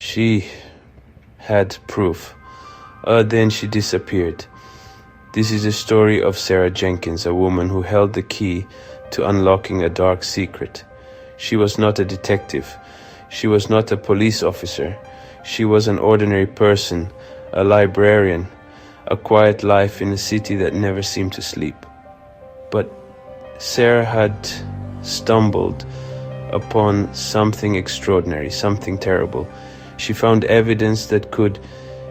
She had proof. Then she disappeared. This is the story of Sarah Jenkins, a woman who held the key to unlocking a dark secret. She was not a detective. She was not a police officer. She was an ordinary person, a librarian, a quiet life in a city that never seemed to sleep. But Sarah had stumbled upon something extraordinary, something terrible. She found evidence that could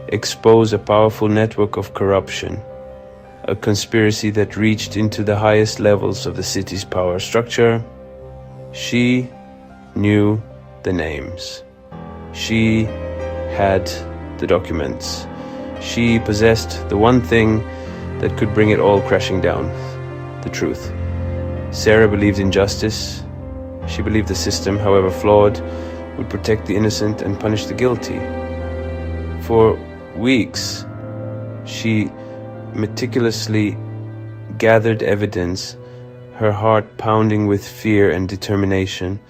expose a powerful network of corruption, a conspiracy that reached into the highest levels of the city's power structure. She knew the names. She had the documents. She possessed the one thing that could bring it all crashing down: the truth. Sarah believed in justice. She believed the system, however flawed, would protect the innocent and punish the guilty. For weeks, she meticulously gathered evidence, her heart pounding with fear and determination.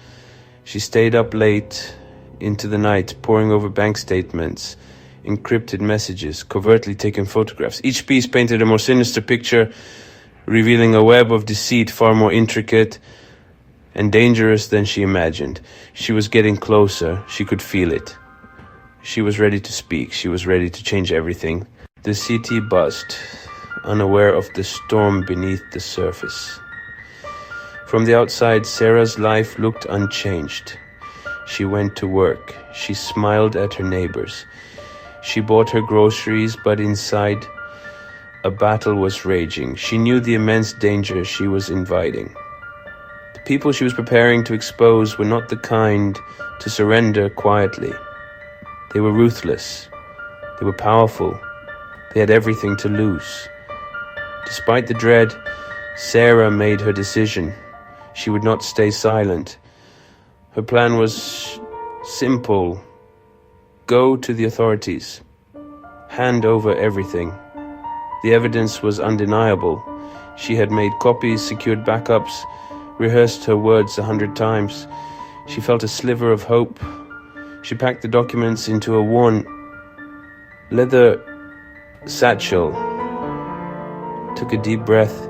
She stayed up late into the night, poring over bank statements, encrypted messages, covertly taken photographs. Each piece painted a more sinister picture, revealing a web of deceit far more intricate and dangerous than she imagined. She was getting closer. She could feel it. She was ready to speak. She was ready to change everything. The city buzzed, unaware of the storm beneath the surface. From the outside, Sarah's life looked unchanged. She went to work. She smiled at her neighbors. She bought her groceries, but inside, a battle was raging. She knew the immense danger she was inviting. The people she was preparing to expose were not the kind to surrender quietly. They were ruthless. They were powerful. They had everything to lose. Despite the dread, Sarah made her decision. She would not stay silent. Her plan was simple. Go to the authorities. Hand over everything. The evidence was undeniable. She had made copies, secured backups, rehearsed her words 100 times. She felt a sliver of hope. She packed the documents into a worn leather satchel, took a deep breath,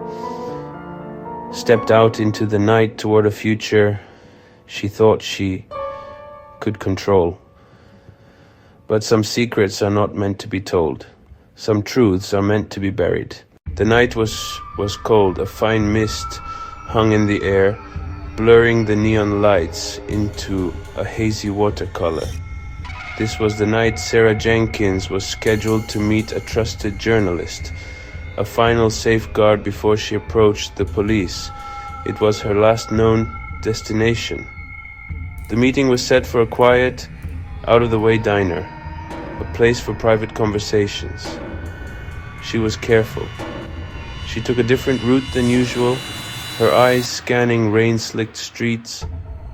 stepped out into the night toward a future she thought she could control. But some secrets are not meant to be told. Some truths are meant to be buried. The night was cold. A fine mist hung in the air, blurring the neon lights into a hazy watercolor. This was the night Sarah Jenkins was scheduled to meet a trusted journalist, a final safeguard before she approached the police. It was her last known destination. The meeting was set for a quiet, out-of-the-way diner, a place for private conversations. She was careful. She took a different route than usual, her eyes scanning rain-slicked streets,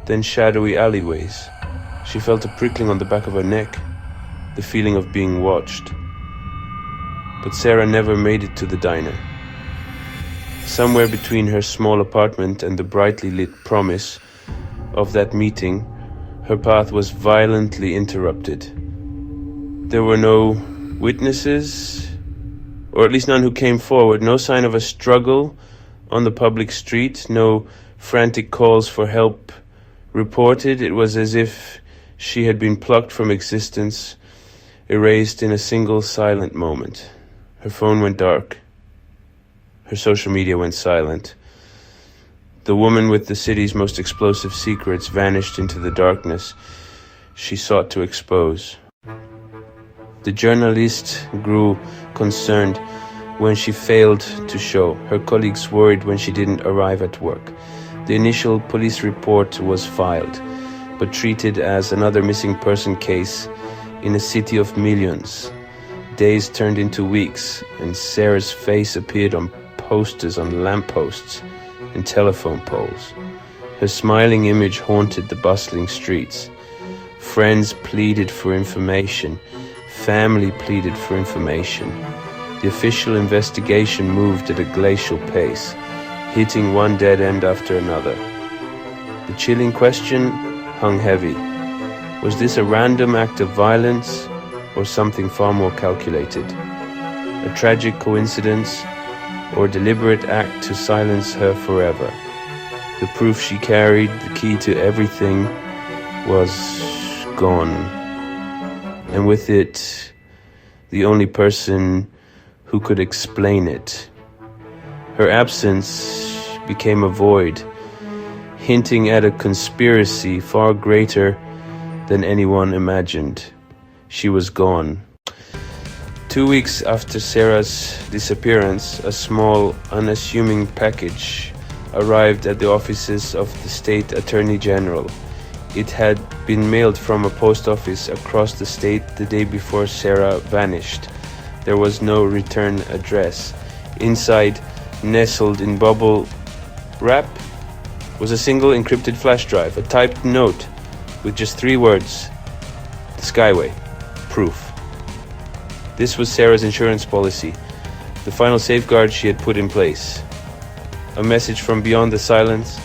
then shadowy alleyways. She felt a prickling on the back of her neck, the feeling of being watched. But Sarah never made it to the diner. Somewhere between her small apartment and the brightly lit promise of that meeting, her path was violently interrupted. There were no witnesses, or at least none who came forward, no sign of a struggle on the public street, no frantic calls for help reported. It was as if she had been plucked from existence, erased in a single silent moment. Her phone went dark. Her social media went silent. The woman with the city's most explosive secrets vanished into the darkness she sought to expose. The journalist grew concerned when she failed to show. Her colleagues worried when she didn't arrive at work. The initial police report was filed, but treated as another missing person case in a city of millions. Days turned into weeks, and Sarah's face appeared on posters on lampposts and telephone poles. Her smiling image haunted the bustling streets. Friends pleaded for information. Family pleaded for information. The official investigation moved at a glacial pace, hitting one dead end after another. The chilling question hung heavy. Was this a random act of violence or something far more calculated? A tragic coincidence or a deliberate act to silence her forever? The proof she carried, the key to everything, was gone. And with it, the only person who could explain it. Her absence became a void, hinting at a conspiracy far greater than anyone imagined. She was gone. 2 weeks after Sarah's disappearance, a small, unassuming package arrived at the offices of the state attorney general. It had been mailed from a post office across the state the day before Sarah vanished. There was no return address. Inside, nestled in bubble wrap, was a single encrypted flash drive, a typed note with just 3 words: the Skyway, proof. This was Sarah's insurance policy, the final safeguard she had put in place. A message from beyond the silence.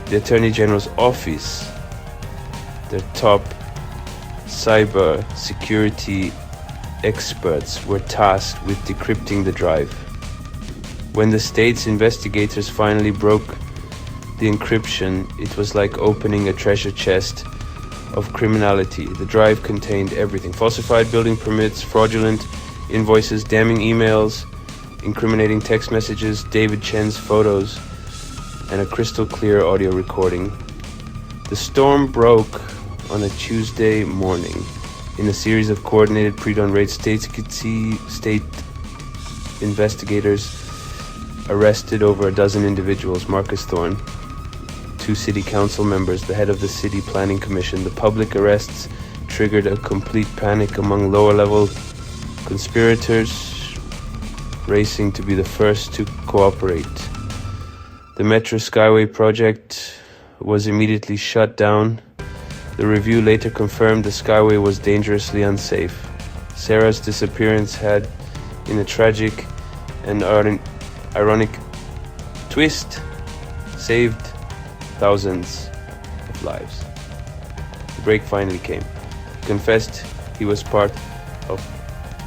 The Attorney General's office, their top cyber security experts, were tasked with decrypting the drive. When the state's investigators finally broke the encryption, it was like opening a treasure chest of criminality. The drive contained everything: falsified building permits, fraudulent invoices, damning emails, incriminating text messages, David Chen's photos, and a crystal clear audio recording. The storm broke on a Tuesday morning. In a series of coordinated pre-dawn raids, state investigators arrested over a dozen individuals. Marcus Thorne, 2 city council members, the head of the city planning commission. The public arrests triggered a complete panic among lower-level conspirators, racing to be the first to cooperate. The Metro Skyway project was immediately shut down. The review later confirmed the Skyway was dangerously unsafe. Sarah's disappearance had, in a tragic and ironic twist, saved thousands of lives. The break finally came. He confessed he was part of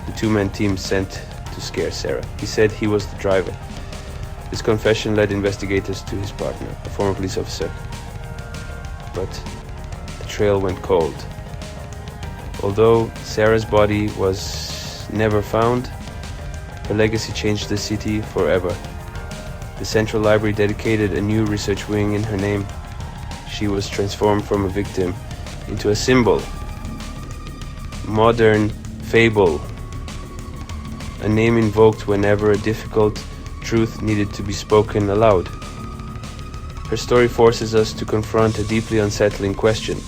the 2-man team sent to scare Sarah. He said he was the driver. His confession led investigators to his partner, a former police officer. But the trail went cold. Although Sarah's body was never found, her legacy changed the city forever. The Central Library dedicated a new research wing in her name. She was transformed from a victim into a symbol, modern fable, a name invoked whenever a difficult truth needed to be spoken aloud. Her story forces us to confront a deeply unsettling question.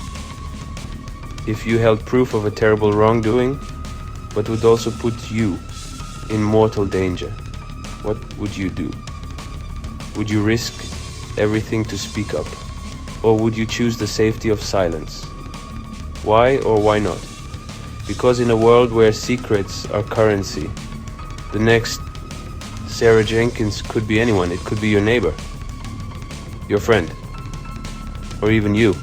If you held proof of a terrible wrongdoing, but would also put you in mortal danger, what would you do? Would you risk everything to speak up? Or would you choose the safety of silence? Why or why not? Because in a world where secrets are currency, the next Sarah Jenkins could be anyone. It could be your neighbor, your friend, or even you.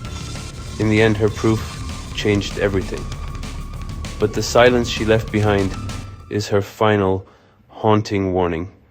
In the end, her proof changed everything. But the silence she left behind is her final haunting warning.